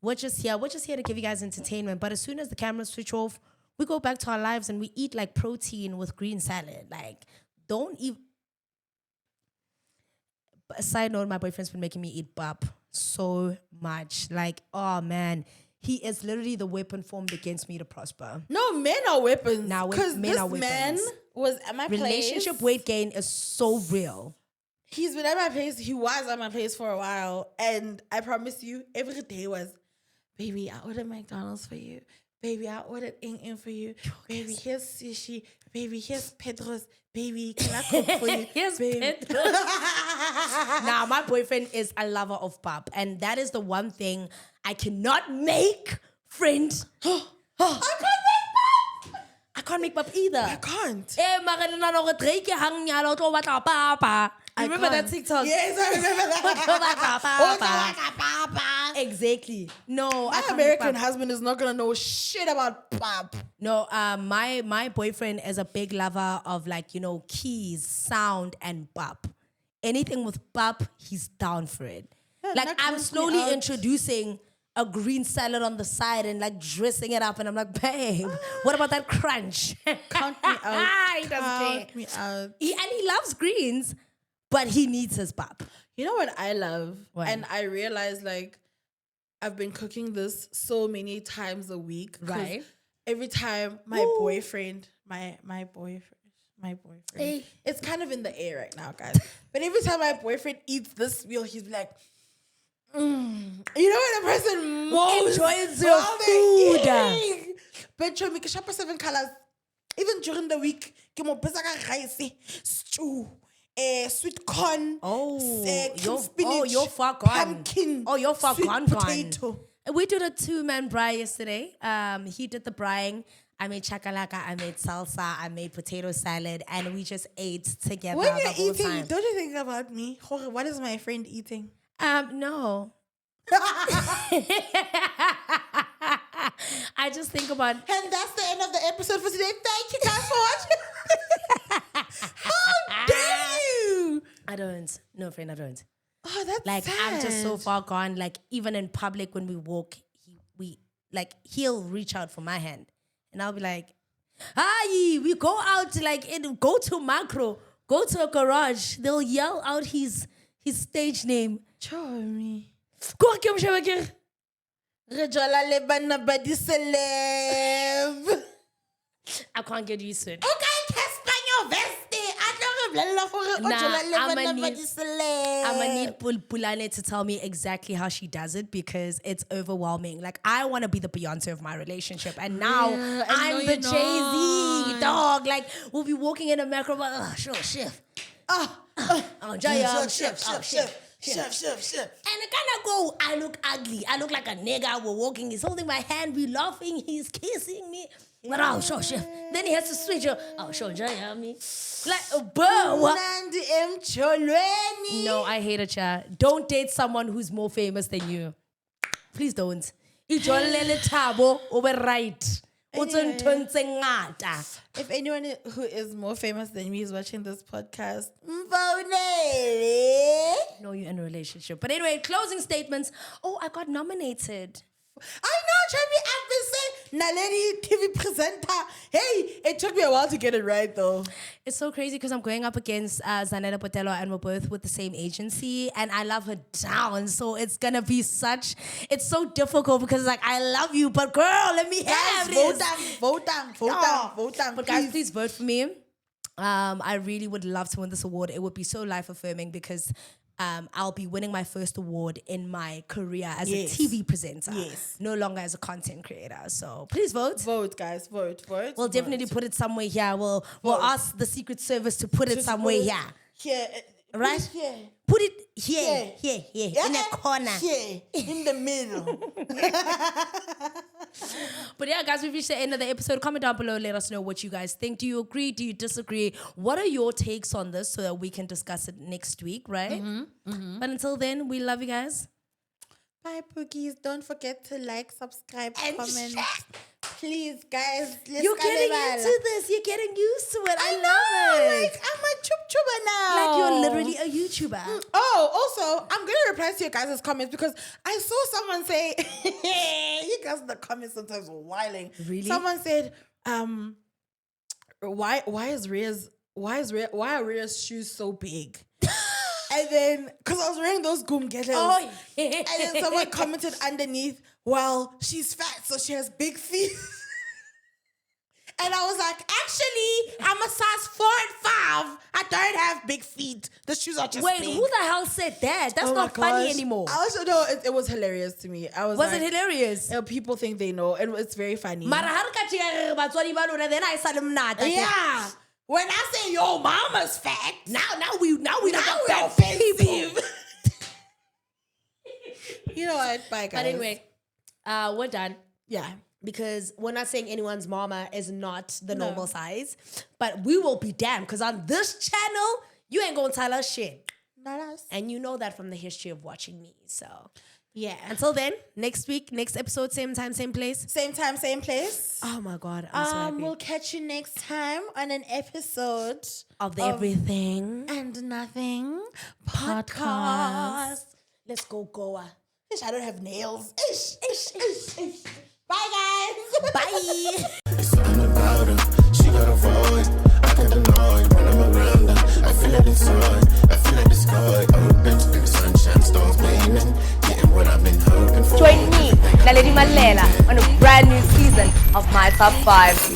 We're just here to give you guys entertainment. But as soon as the cameras switch off, we go back to our lives and we eat like protein with green salad. Like, don't eat. Side note, my boyfriend's been making me eat bap so much. Like, oh man, he is literally the weapon formed against me to prosper. No, men are weapons. Now, because men this are weapons. man was at my Relationship place. weight gain is so real. He's been at my place. He was at my place for a while. And I promise you, every day was, baby, I ordered McDonald's for you. Baby, I ordered in for you. Baby, here's sushi. Baby, here's Pedro's. Baby, can I cook for you? Here's Pedro. Now, my boyfriend is a lover of pap. And that is the one thing I cannot make, friend. I can't make pap either. I can't. Remember that TikTok? Yes, I remember that. Exactly. No, My American husband is not gonna know shit about pop. No, my boyfriend is a big lover of like, you know, keys, sound, and bop. Anything with bop, he's down for it. Yeah, like I'm slowly introducing a green salad on the side and like dressing it up, and I'm like, babe, what about that crunch? Count me out. He doesn't care. Count me out. And he loves greens, but he needs his bop. You know what I love? What? And I realized like I've been cooking this so many times a week. Right. Every time my boyfriend, Hey. it's kind of in the air right now, guys. But every time my boyfriend eats this meal, he's like, You know when a person most enjoys your food. But show me shop 7 colors. Even during the week, give me rice, stew, sweet corn. You're far gone. Pumpkin. Oh, you're far sweet gone. potato. We did a 2-man braai yesterday. He did the braaiing. I made chakalaka, I made salsa, I made potato salad, and we just ate together When the you're whole eating, time. don't you think about me? What is my friend eating? No. I just think about... And that's the end of the episode for today. Thank you guys for watching. How dare you? I don't. No, friend, I don't. Oh, that's Like, sad. I'm just so far gone. Like, even in public when we walk, he'll reach out for my hand. And I'll be like, hi, we go out, like, go to macro, go to a garage. They'll yell out his stage name. Show me. Go ke msheba ke. Rejola le bana ba di celeb. I can't get used to it. Okay, Español veste. I don't remember. I'm gonna need Pulane to tell me exactly how she does it because it's overwhelming. Like, I want to be the Beyonce of my relationship, and now Yeah, I'm the Jay-Z dog. Like, we'll be walking in a macro, but sure, shift. Chef. And it kind of go, I look ugly. I look like a nigga. We're walking. He's holding my hand. We're laughing. He's kissing me. But chef. Then he has to switch. Me. Like, bro. No, I hate a chat. Don't date someone who's more famous than you. Please don't. If anyone who is more famous than me is watching this podcast, no, you're in a relationship. But anyway, closing statements. Oh, I got nominated. I know, Chavi. I've been saying Naledi TV presenter. Hey, it took me a while to get it right, though. It's so crazy because I'm going up against Zanetta Potelo, and we're both with the same agency, and I love her down. So it's gonna be it's so difficult because like I love you, but girl, let me have this. Vote down. But guys, please vote for me. I really would love to win this award. It would be so life affirming because I'll be winning my first award in my career as a TV presenter. Yes. No longer as a content creator. So please vote. Vote, guys. Vote. We'll definitely put it somewhere here. We'll ask the Secret Service to put it somewhere here. Here. Right? Here. Put it here. In a corner. Here. In the middle. But yeah, guys, we've reached the end of the episode. Comment down below. Let us know what you guys think. Do you agree? Do you disagree? What are your takes on this so that we can discuss it next week, right? But until then, we love you guys. Bye, Pookies. Don't forget to like, subscribe, and comment. share. Please, guys. You're getting into this. You're getting used to it. I love it. Like, I'm a chup-chuber now. Like you're literally a YouTuber. Oh, also, I'm going to reply to your guys' comments because I saw someone say, you guys in the comments sometimes were whiling. Really? Someone said, why are Rhea's shoes so big? And then, because I was wearing those goom getters. Oh, yeah. And then someone commented underneath, well, she's fat, so she has big feet. And I was like, actually, I'm a size 4 and 5. I don't have big feet. The shoes are just Wait, big. who the hell said that? That's not funny anymore. I also know it was hilarious to me. I was like, it hilarious? People think they know, and it's very funny. Then I said Yeah. When I say your mama's fat, now we fat offensive. You know what? Bye, guys. But anyway, we're done. Yeah. Because we're not saying anyone's mama is not the normal size. But we will be damned. Because on this channel, you ain't going to tell us shit. Not us. And you know that from the history of watching me. So, yeah. Until then, next week, next episode, same time, same place. Same time, same place. Oh my God. I'm so happy. We'll catch you next time on an episode of the Everything and Nothing podcast. Let's go, Goa. I don't have nails. Bye, guys. Bye. It's something about her. She got a void. I can't deny when I'm around her. I feel it inside. I feel like the sky open. And the sunshine starts beaming. Getting what I've been hoping for. Join me, Naledi Mallela, on a brand new season of My Top 5.